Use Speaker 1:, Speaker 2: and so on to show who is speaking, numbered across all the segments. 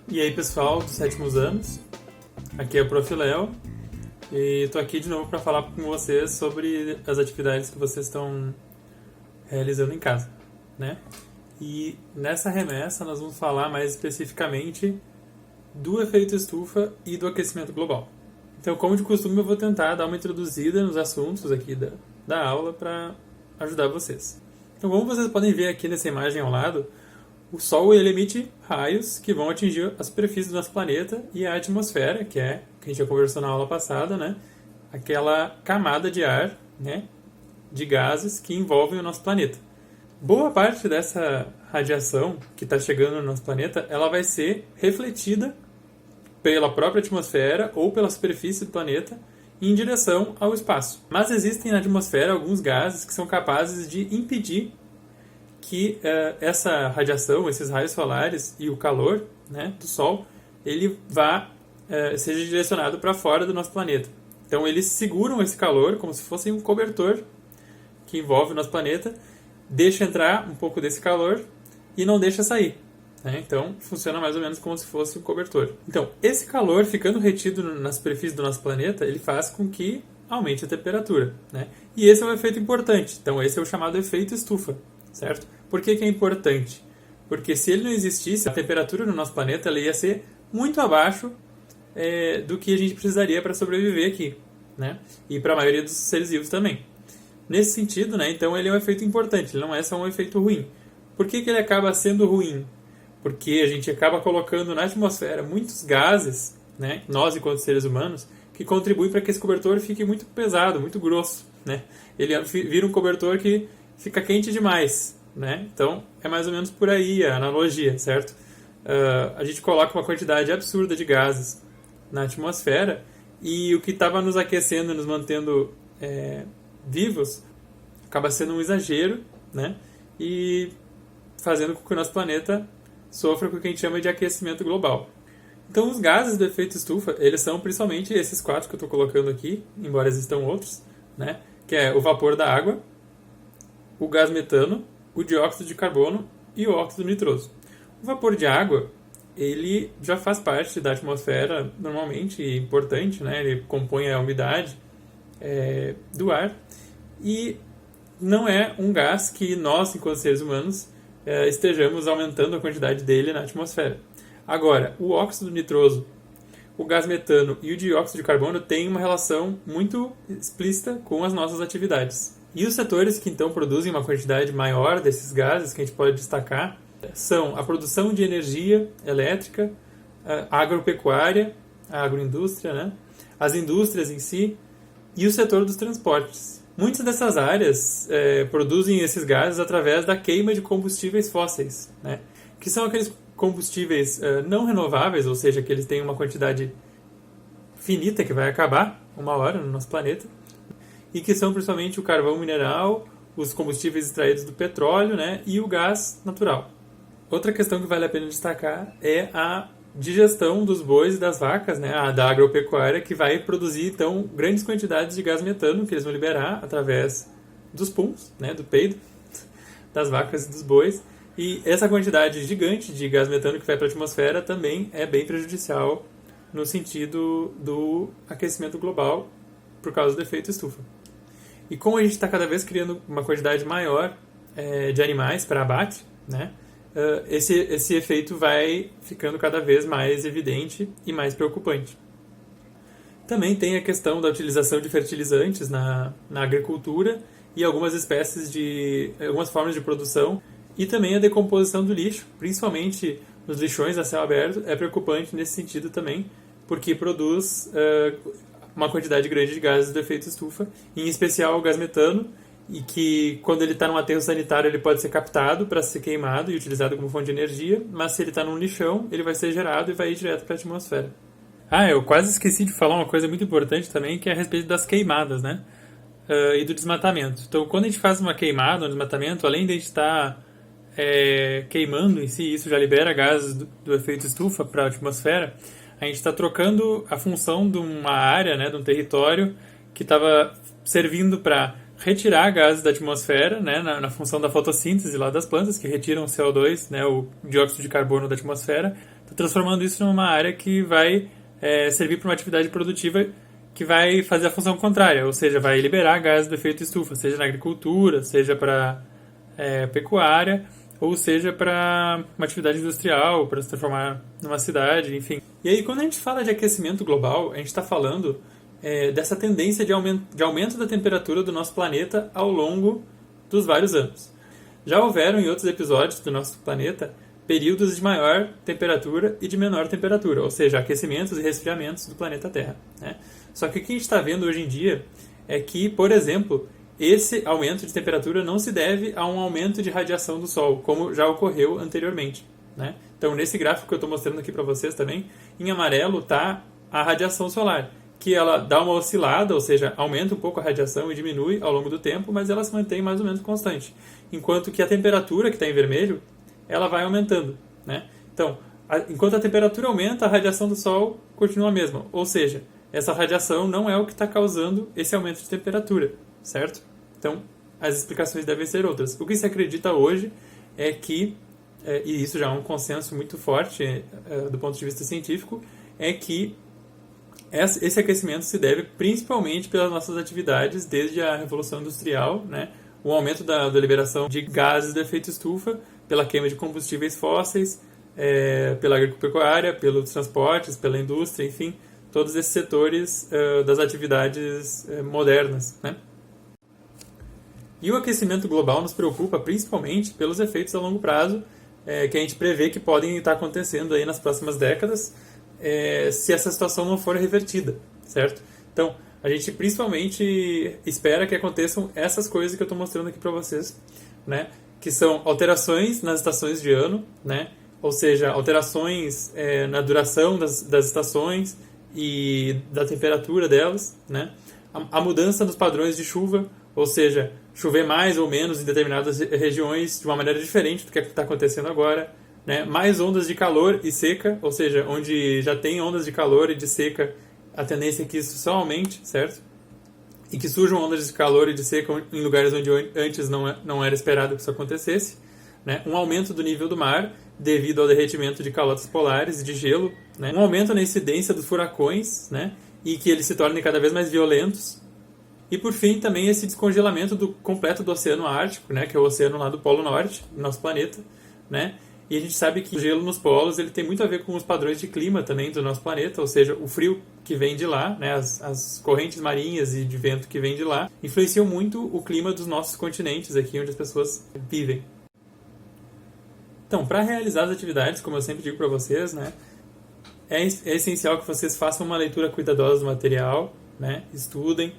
Speaker 1: E aí, pessoal dos sétimos anos, aqui é o Prof. Léo e estou aqui de novo para falar com vocês sobre as atividades que vocês estão realizando em casa, né? E nessa remessa nós vamos falar mais especificamente do efeito estufa e do aquecimento global. Então, como de costume, eu vou tentar dar uma introduzida nos assuntos aqui da aula para ajudar vocês. Então, como vocês podem ver aqui nessa imagem ao lado, o Sol ele emite raios que vão atingir a superfície do nosso planeta e a atmosfera, que é o que a gente já conversou na aula passada, né? Aquela camada de ar, né? De gases que envolvem o nosso planeta. Boa parte dessa radiação que está chegando no nosso planeta, ela vai ser refletida pela própria atmosfera ou pela superfície do planeta em direção ao espaço. Mas existem na atmosfera alguns gases que são capazes de impedir que essa radiação, esses raios solares e o calor, né, do Sol, ele seja direcionado para fora do nosso planeta. Então eles seguram esse calor como se fosse um cobertor que envolve o nosso planeta, deixa entrar um pouco desse calor e não deixa sair. Né? Então funciona mais ou menos como se fosse um cobertor. Então esse calor ficando retido na superfície do nosso planeta, ele faz com que aumente a temperatura. Né? E esse é um efeito importante. Então esse é o chamado efeito estufa. Certo? Por que é importante? Porque se ele não existisse, a temperatura no nosso planeta ela ia ser muito abaixo do que a gente precisaria para sobreviver aqui, né? E para a maioria dos seres vivos também. Nesse sentido, né, então ele é um efeito importante, ele não é só um efeito ruim. Por que ele acaba sendo ruim? Porque a gente acaba colocando na atmosfera muitos gases, né, nós enquanto seres humanos, que contribuem para que esse cobertor fique muito pesado, muito grosso. Né? Ele vira um cobertor que fica quente demais, né? Então, é mais ou menos por aí a analogia, certo? A gente coloca uma quantidade absurda de gases na atmosfera e o que estava nos aquecendo, nos mantendo vivos, acaba sendo um exagero, né? E fazendo com que o nosso planeta sofra com o que a gente chama de aquecimento global. Então, os gases do efeito estufa, eles são principalmente esses 4 que eu estou colocando aqui, embora existam outros, né? Que é o vapor da água, o gás metano, o dióxido de carbono e o óxido nitroso. O vapor de água, ele já faz parte da atmosfera normalmente, e importante, né? Ele compõe a umidade do ar e não é um gás que nós, enquanto seres humanos, estejamos aumentando a quantidade dele na atmosfera. Agora, o óxido nitroso, o gás metano e o dióxido de carbono têm uma relação muito explícita com as nossas atividades. E os setores que então produzem uma quantidade maior desses gases, que a gente pode destacar, são a produção de energia elétrica, a agropecuária, a agroindústria, né? As indústrias em si e o setor dos transportes. Muitas dessas áreas produzem esses gases através da queima de combustíveis fósseis, né? Que são aqueles combustíveis não renováveis, ou seja, que eles têm uma quantidade finita que vai acabar uma hora no nosso planeta, e que são principalmente o carvão mineral, os combustíveis extraídos do petróleo, né, e o gás natural. Outra questão que vale a pena destacar é a digestão dos bois e das vacas, né, da agropecuária, que vai produzir então grandes quantidades de gás metano que eles vão liberar através dos puns, né, do peido das vacas e dos bois. E essa quantidade gigante de gás metano que vai para a atmosfera também é bem prejudicial no sentido do aquecimento global por causa do efeito estufa. E como a gente está cada vez criando uma quantidade maior de animais para abate, né, esse efeito vai ficando cada vez mais evidente e mais preocupante. Também tem a questão da utilização de fertilizantes na agricultura e algumas algumas formas de produção, e também a decomposição do lixo, principalmente nos lixões a céu aberto, é preocupante nesse sentido também, porque produz uma quantidade grande de gases do efeito estufa, em especial o gás metano, e que quando ele está num aterro sanitário ele pode ser captado para ser queimado e utilizado como fonte de energia, mas se ele está num lixão ele vai ser gerado e vai ir direto para a atmosfera. Eu quase esqueci de falar uma coisa muito importante também, que é a respeito das queimadas, né? E do desmatamento. Então, quando a gente faz uma queimada, um desmatamento, além de a gente estar queimando em si, isso já libera gases do efeito estufa para a atmosfera, a gente está trocando a função de uma área, né, de um território que estava servindo para retirar gases da atmosfera, né, na função da fotossíntese lá das plantas, que retiram o CO2, né, o dióxido de carbono da atmosfera, está transformando isso numa área que vai servir para uma atividade produtiva que vai fazer a função contrária, ou seja, vai liberar gases do efeito estufa, seja na agricultura, seja para pecuária, ou seja para uma atividade industrial, para se transformar numa cidade, enfim. E aí, quando a gente fala de aquecimento global, a gente está falando dessa tendência de aumento da temperatura do nosso planeta ao longo dos vários anos. Já houveram em outros episódios do nosso planeta períodos de maior temperatura e de menor temperatura, ou seja, aquecimentos e resfriamentos do planeta Terra, né? Só que o que a gente está vendo hoje em dia é que, por exemplo, esse aumento de temperatura não se deve a um aumento de radiação do Sol, como já ocorreu anteriormente, né? Então, nesse gráfico que eu estou mostrando aqui para vocês também, em amarelo está a radiação solar, que ela dá uma oscilada, ou seja, aumenta um pouco a radiação e diminui ao longo do tempo, mas ela se mantém mais ou menos constante. Enquanto que a temperatura, que está em vermelho, ela vai aumentando, né? Então, enquanto a temperatura aumenta, a radiação do Sol continua a mesma. Ou seja, essa radiação não é o que está causando esse aumento de temperatura, certo? Então, as explicações devem ser outras. O que se acredita hoje é que, e isso já é um consenso muito forte do ponto de vista científico, é que esse aquecimento se deve principalmente pelas nossas atividades desde a Revolução Industrial, né? O aumento da liberação de gases de efeito estufa, pela queima de combustíveis fósseis, pela agropecuária, pelos transportes, pela indústria, enfim, todos esses setores das atividades modernas, né? E o aquecimento global nos preocupa principalmente pelos efeitos a longo prazo que a gente prevê que podem estar acontecendo aí nas próximas décadas se essa situação não for revertida, certo? Então, a gente principalmente espera que aconteçam essas coisas que eu estou mostrando aqui para vocês, né? Que são alterações nas estações de ano, né? Ou seja, alterações na duração das estações e da temperatura delas, né? A mudança nos padrões de chuva, ou seja, chover mais ou menos em determinadas regiões de uma maneira diferente do que está acontecendo agora, né? Mais ondas de calor e seca, ou seja, onde já tem ondas de calor e de seca, a tendência é que isso só aumente, certo? E que surjam ondas de calor e de seca em lugares onde antes não era esperado que isso acontecesse, né? Um aumento do nível do mar devido ao derretimento de calotas polares e de gelo, né? Um aumento na incidência dos furacões, né? E que eles se tornem cada vez mais violentos. E por fim também esse descongelamento completo do Oceano Ártico, né? Que é o oceano lá do Polo Norte do nosso planeta, né? E a gente sabe que o gelo nos polos ele tem muito a ver com os padrões de clima também do nosso planeta, ou seja, o frio que vem de lá, né, as correntes marinhas e de vento que vem de lá, influenciam muito o clima dos nossos continentes aqui onde as pessoas vivem. Então, para realizar as atividades, como eu sempre digo para vocês, né, é essencial que vocês façam uma leitura cuidadosa do material, né, estudem,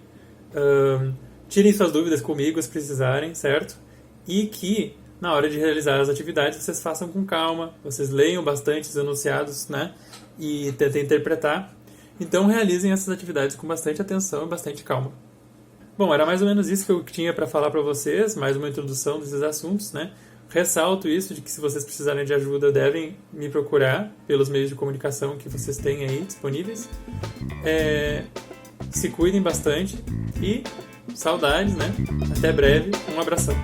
Speaker 1: tirem suas dúvidas comigo se precisarem, certo? E que na hora de realizar as atividades, vocês façam com calma, vocês leiam bastante os enunciados, né? E tentem interpretar. Então, realizem essas atividades com bastante atenção e bastante calma. Bom, era mais ou menos isso que eu tinha para falar para vocês, mais uma introdução desses assuntos, né? Ressalto isso, de que se vocês precisarem de ajuda, devem me procurar pelos meios de comunicação que vocês têm aí disponíveis. Se cuidem bastante e saudades, né? Até breve, um abração.